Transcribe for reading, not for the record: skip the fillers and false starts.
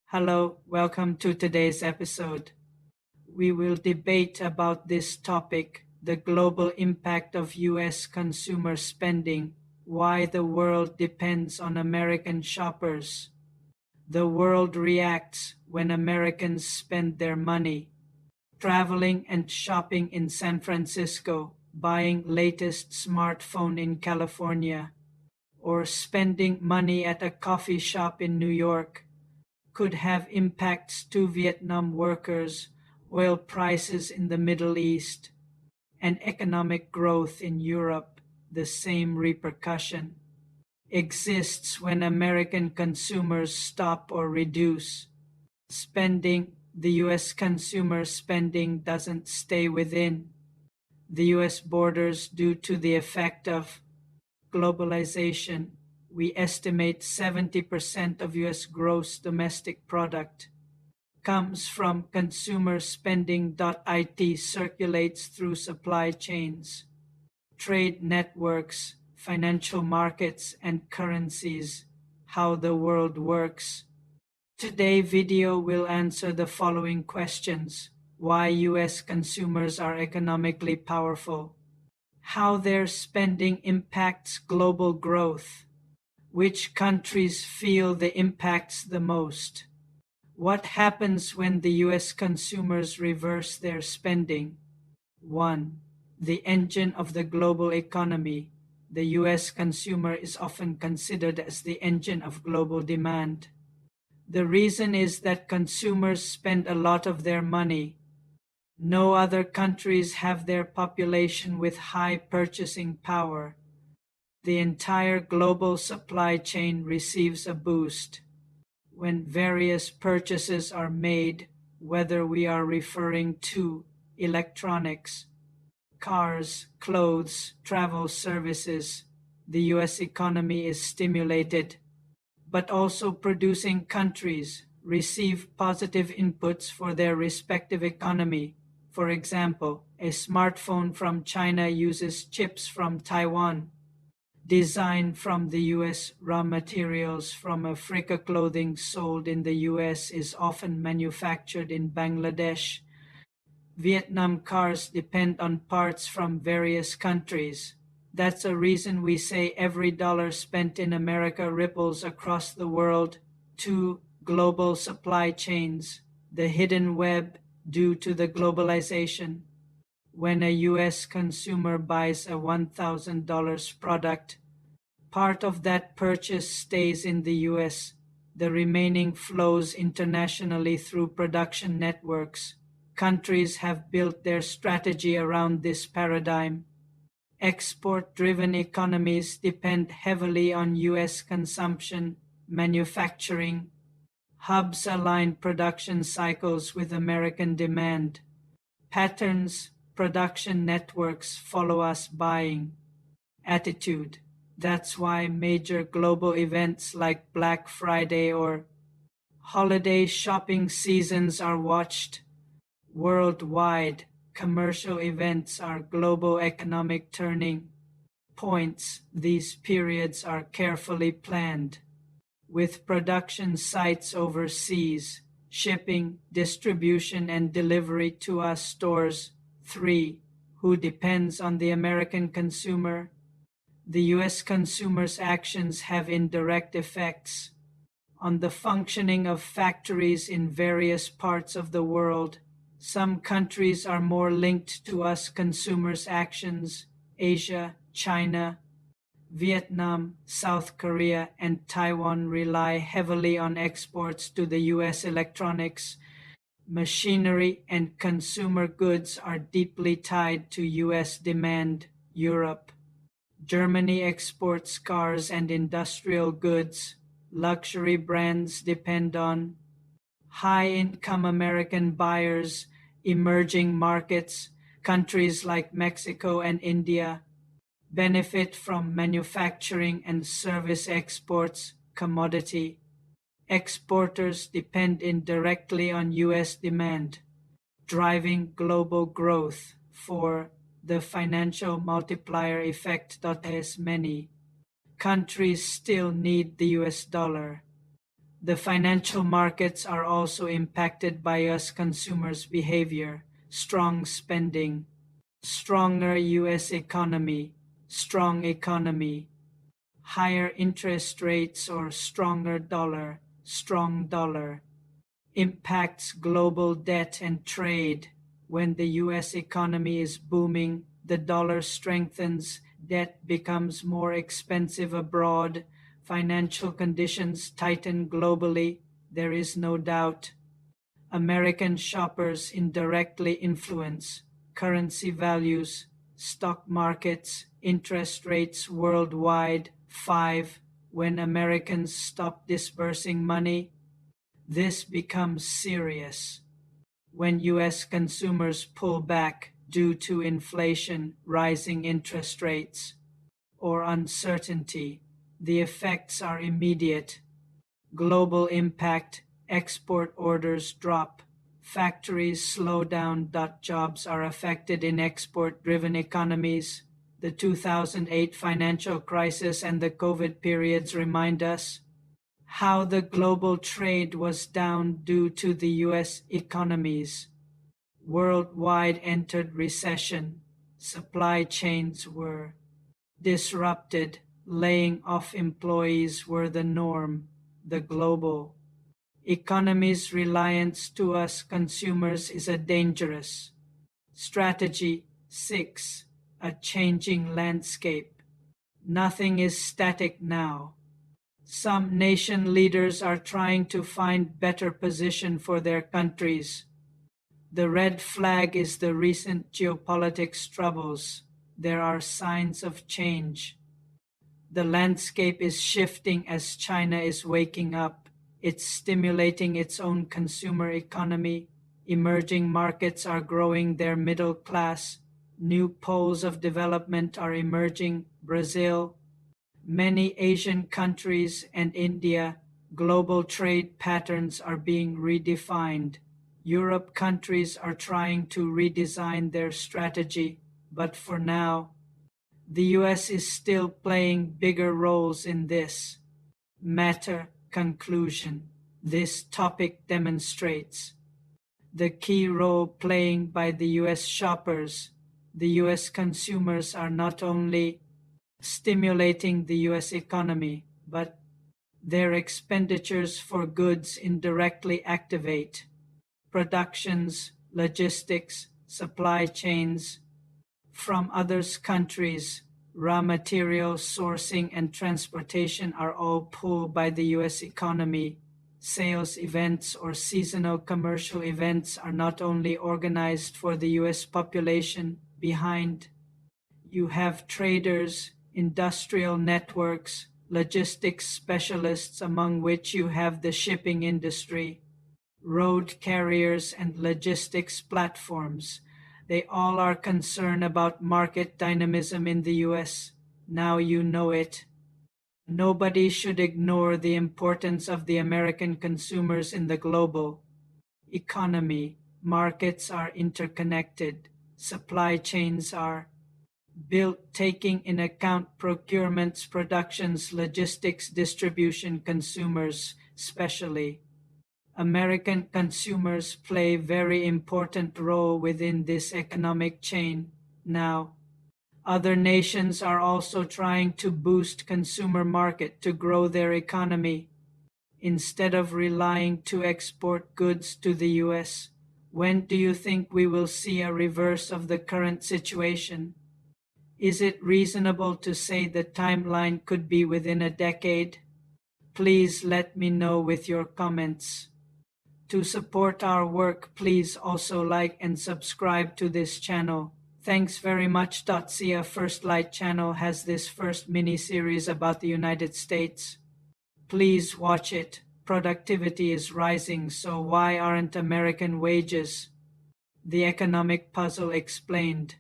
Hello, welcome to today's episode. We will debate about this topic, the global impact of US consumer spending, why the world depends on American shoppers. The world reacts when Americans spend their money, traveling and shopping in San Francisco, buying latest smartphone in California, or spending money at a coffee shop in New York could have impacts to Vietnam workers, oil prices in the Middle East, and economic growth in Europe. The same repercussion exists when American consumers stop or reduce spending. The US consumer spending doesn't stay within the US borders due to the effect of globalization. We estimate 70% of US gross domestic product comes from consumer spending. It circulates through supply chains, trade networks, financial markets, and currencies. How the world works. Today's video will answer the following questions: why US consumers are economically powerful, how their spending impacts global growth, which countries feel the impacts the most, what happens when the US consumers reverse their spending. 1. The engine of the global economy. The US consumer is often considered as the engine of global demand. The reason is that consumers spend a lot of their money. No other countries have their population with high purchasing power. The entire global supply chain receives a boost when various purchases are made, whether we are referring to electronics, cars, clothes, travel services. The US economy is stimulated, but also producing countries receive positive inputs for their respective economy. For example, a smartphone from China uses chips from Taiwan, designed from the US. Raw materials from Africa. Clothing sold in the US is often manufactured in Bangladesh. Vietnam. Cars depend on parts from various countries. That's a reason we say every dollar spent in America ripples across the world. 2. Global supply chains. The hidden web due to the globalization. When a US consumer buys a $1,000 product, part of that purchase stays in the US. The remaining flows internationally through production networks. Countries have built their strategy around this paradigm. Export-driven economies depend heavily on US consumption, manufacturing. Hubs align production cycles with American demand. Patterns. Production networks follow us buying attitude. That's why major global events like Black Friday or holiday shopping seasons are watched worldwide. Commercial events are global economic turning points. These periods are carefully planned, with production sites overseas, shipping, distribution, and delivery to our stores. 3. Who depends on the American consumer? The US consumer's actions have indirect effects on the functioning of factories in various parts of the world. Some countries are more linked to us consumers' actions: Asia, China, Vietnam, South Korea, and Taiwan rely heavily on exports to the US. Electronics, machinery, and consumer goods are deeply tied to US demand. Europe. Germany exports cars and industrial goods. Luxury brands depend on high-income American buyers. Emerging markets, countries like Mexico and India, benefit from manufacturing and service exports. Commodity exporters depend indirectly on US demand, driving global growth. 4. The financial multiplier effect. As many countries still need the US dollar, The financial markets are also impacted by us consumers' behavior, strong spending, stronger U.S. economy, strong economy, higher interest rates or stronger dollar, strong dollar, impacts global debt and trade. When the U.S. economy is booming, the dollar strengthens, debt becomes more expensive abroad, financial conditions tighten globally, there is no doubt. American shoppers indirectly influence currency values, stock markets, interest rates worldwide. 5. When Americans stop disbursing money, this becomes serious. When U.S. consumers pull back due to inflation, rising interest rates, or uncertainty, the effects are immediate. Global impact, export orders drop, factories slow down. Jobs are affected in export-driven economies. The 2008 financial crisis and the COVID periods remind us how the global trade was down due to the U.S. economies. Worldwide entered recession. Supply chains were disrupted. Laying off employees were the norm. The global economy's reliance to us consumers is a dangerous strategy. 6. A changing landscape. Nothing is static now. Some nation leaders are trying to find better position for their countries. The red flag is the recent geopolitics troubles. There are signs of change. The landscape is shifting as China is waking up. It's stimulating its own consumer economy. Emerging markets are growing their middle class. New poles of development are emerging. Brazil, many Asian countries, and India. Global trade patterns are being redefined. Europe countries are trying to redesign their strategy, but for now, the U.S. is still playing bigger roles in this matter. Conclusion. This topic demonstrates the key role playing by the U.S. shoppers. The U.S. consumers are not only stimulating the U.S. economy, but their expenditures for goods indirectly activate productions, logistics, supply chains from other countries. Raw material sourcing and transportation are all pulled by the U.S. economy. Sales events or seasonal commercial events are not only organized for the U.S. population. Behind you have traders, industrial networks, logistics specialists, among which you have the shipping industry, road carriers, and logistics platforms. They all are concerned about market dynamism in the U.S. Now you know it. Nobody should ignore the importance of the American consumers in the global economy. Markets are interconnected. Supply chains are built taking in account procurements, productions, logistics, distribution, consumers, especially American consumers play a very important role within this economic chain. Now, other nations are also trying to boost consumer market to grow their economy. Instead of relying to export goods to the U.S., when do you think we will see a reverse of the current situation? Is it reasonable to say the timeline could be within a decade? Please let me know with your comments. To support our work, please also like and subscribe to this channel. Thanks very much. Sia First Light channel has this first mini-series about the United States. Please watch it. Productivity is rising, so why aren't American wages? The Economic Puzzle Explained.